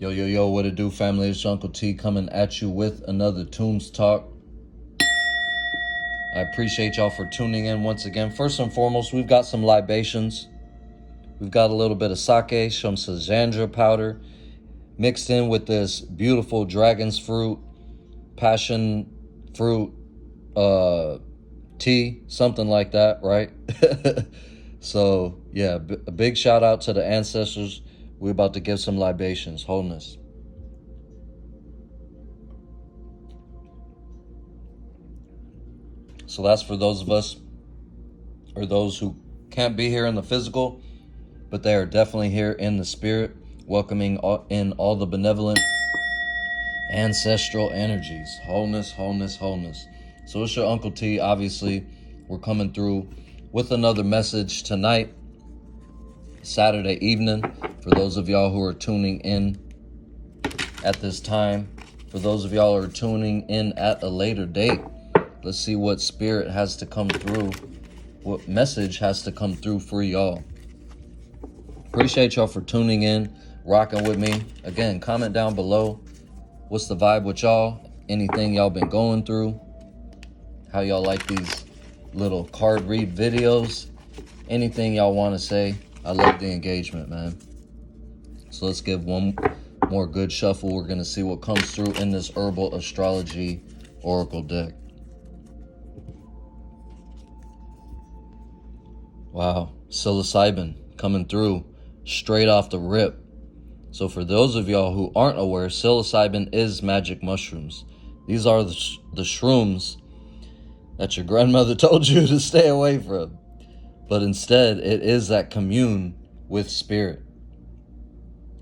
Yo, yo, yo, what it do, family? It's Uncle T coming at you with another Tombs Talk. I appreciate y'all for tuning in once again. First and foremost, we've got some libations. We've got a little bit of sake, some Sazandra powder, mixed in with this beautiful dragon's fruit, passion fruit tea, something like that, right? So, yeah, a big shout out to the ancestors. We're about to give some libations. Wholeness. So that's for those of us, or those who can't be here in the physical, but they are definitely here in the spirit, welcoming in all the benevolent ancestral energies. Wholeness, wholeness, wholeness. So it's your Uncle T. Obviously, we're coming through with another message tonight, Saturday evening, for those of y'all who are tuning in at this time. For those of y'all who are tuning in at a later date, let's see what spirit has to come through, what message has to come through for y'all. Appreciate y'all for tuning in, rocking with me. Again, comment down below. What's the vibe with y'all? Anything y'all been going through? How y'all like these little card read videos? Anything y'all want to say? I love the engagement, man. So let's give one more good shuffle. We're going to see what comes through in this herbal astrology oracle deck. Wow, psilocybin coming through straight off the rip. So for those of y'all who aren't aware, psilocybin is magic mushrooms. These are the shrooms that your grandmother told you to stay away from. But instead, it is that commune with spirit.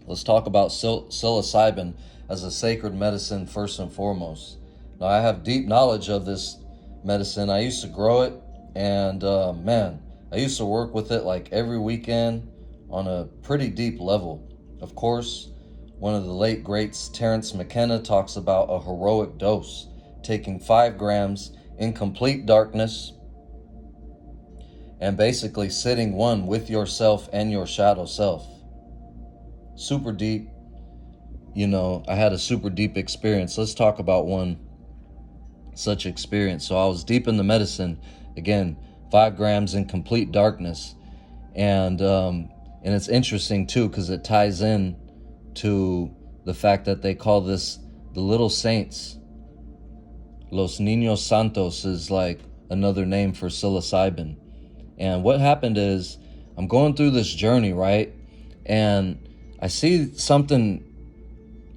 Let's talk about psilocybin as a sacred medicine first and foremost. Now, I have deep knowledge of this medicine. I used to grow it, and man, I used to work with it like every weekend on a pretty deep level. Of course, one of the late greats, Terence McKenna, talks about a heroic dose, taking 5 grams in complete darkness and basically sitting one with yourself and your shadow self. Super deep. You know, I had a super deep experience. Let's talk about one such experience. So I was deep in the medicine, again, 5 grams in complete darkness. And it's interesting too, because it ties in to the fact that they call this the little saints. Los Niños Santos is like another name for psilocybin. And what happened is, I'm going through this journey, right? And I see something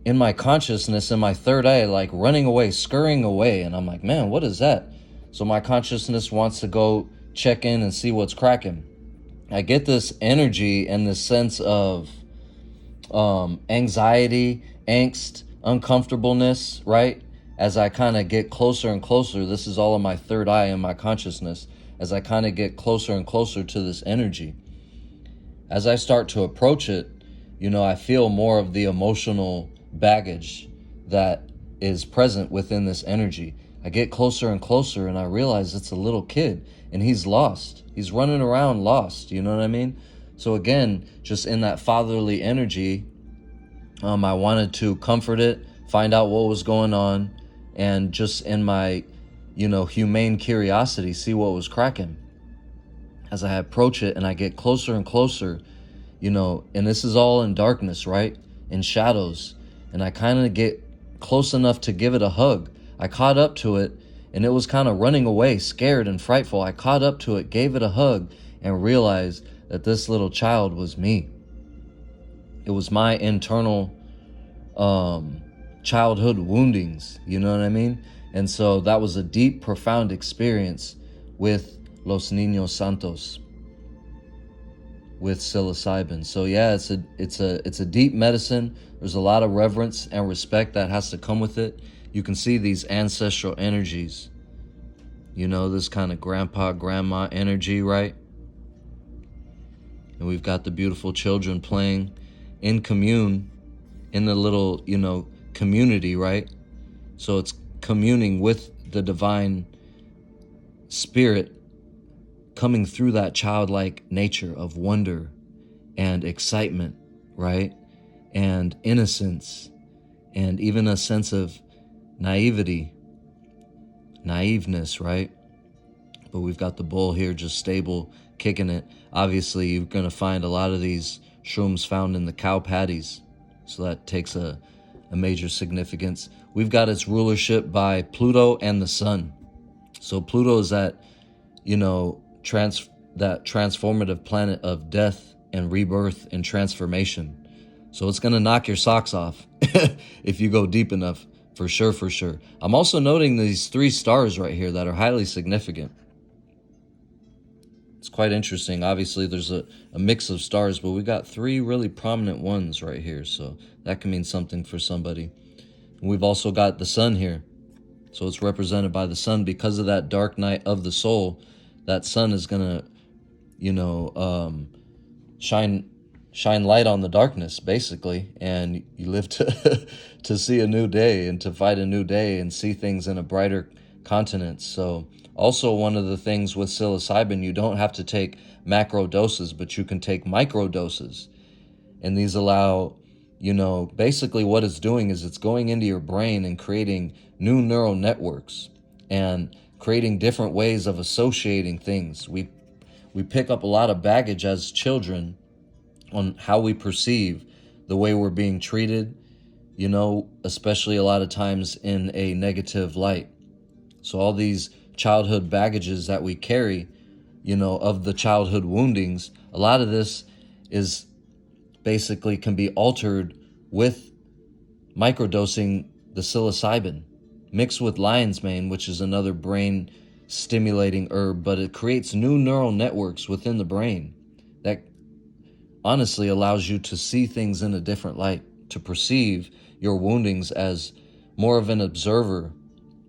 in my consciousness, in my third eye, like running away, scurrying away. And I'm like, man, what is that? So my consciousness wants to go check in and see what's cracking. I get this energy and this sense of anxiety, angst, uncomfortableness, right? As I kind of get closer and closer, this is all in my third eye in my consciousness, as I kind of get closer and closer to this energy. As I start to approach it, you know, I feel more of the emotional baggage that is present within this energy. I get closer and closer, and I realize it's a little kid, and he's lost. He's running around lost, you know what I mean? So again, just in that fatherly energy, I wanted to comfort it, find out what was going on, and just in my, you know, humane curiosity, see what was cracking. As I approach it and I get closer and closer, you know, and this is all in darkness, right? In shadows. And I kind of get close enough to give it a hug. I caught up to it, and it was kind of running away, scared and frightful. I caught up to it, gave it a hug, and realized that this little child was me. It was my internal childhood woundings, you know what I mean? And so that was a deep, profound experience with Los Niños Santos, with psilocybin. So yeah, it's a deep medicine. There's a lot of reverence and respect that has to come with it. You can see these ancestral energies, you know, this kind of grandpa, grandma energy, right? And we've got the beautiful children playing in commune in the little, you know, community, right? So it's communing with the divine spirit coming through that childlike nature of wonder and excitement, right? and innocence, and even a sense of naiveness, right? But we've got the bull here just stable, kicking it. Obviously, you're going to find a lot of these shrooms found in the cow patties, so that takes a major significance. We've got its rulership by Pluto and the sun. So Pluto is that, that transformative planet of death and rebirth and transformation. So it's going to knock your socks off if you go deep enough, for sure, for sure. I'm also noting these 3 stars right here that are highly significant. It's quite interesting. Obviously, there's a mix of stars, but we got 3 really prominent ones right here, so that can mean something for somebody. And we've also got the sun here, so it's represented by the sun. Because of that dark night of the soul, that sun is gonna, shine light on the darkness, basically, and you live to to see a new day and to fight a new day and see things in a brighter continent. So also, one of the things with psilocybin, you don't have to take macro doses, but you can take micro doses. And these allow, basically what it's doing is it's going into your brain and creating new neural networks and creating different ways of associating things. We pick up a lot of baggage as children on how we perceive the way we're being treated, especially a lot of times in a negative light. So all these childhood baggages that we carry, of the childhood woundings, a lot of this is basically can be altered with microdosing the psilocybin mixed with lion's mane, which is another brain stimulating herb, but it creates new neural networks within the brain that honestly allows you to see things in a different light, to perceive your woundings as more of an observer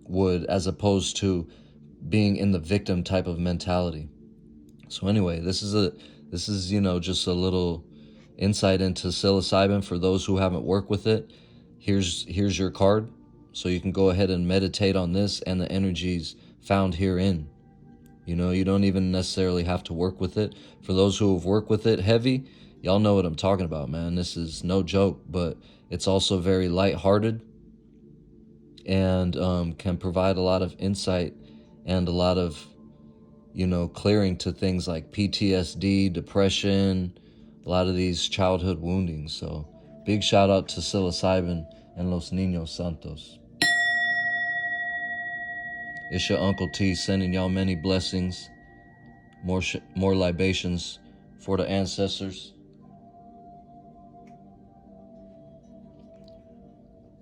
would, as opposed to being in the victim type of mentality. So anyway, this is just a little insight into psilocybin for those who haven't worked with it. Here's your card, so you can go ahead and meditate on this and the energies found herein. You don't even necessarily have to work with it. For those who have worked with it heavy, y'all know what I'm talking about, man. This is no joke, but it's also very lighthearted and can provide a lot of insight and a lot of, clearing to things like PTSD, depression, a lot of these childhood woundings. So big shout out to psilocybin and Los Niños Santos. It's your Uncle T sending y'all many blessings, more libations for the ancestors.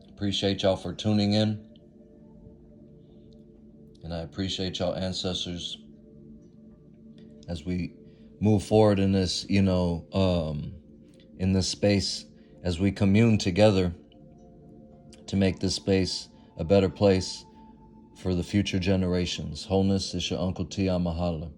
Appreciate y'all for tuning in. And I appreciate y'all ancestors as we move forward in this, in this space, as we commune together to make this space a better place for the future generations. Wholeness is your Uncle T. Mahala.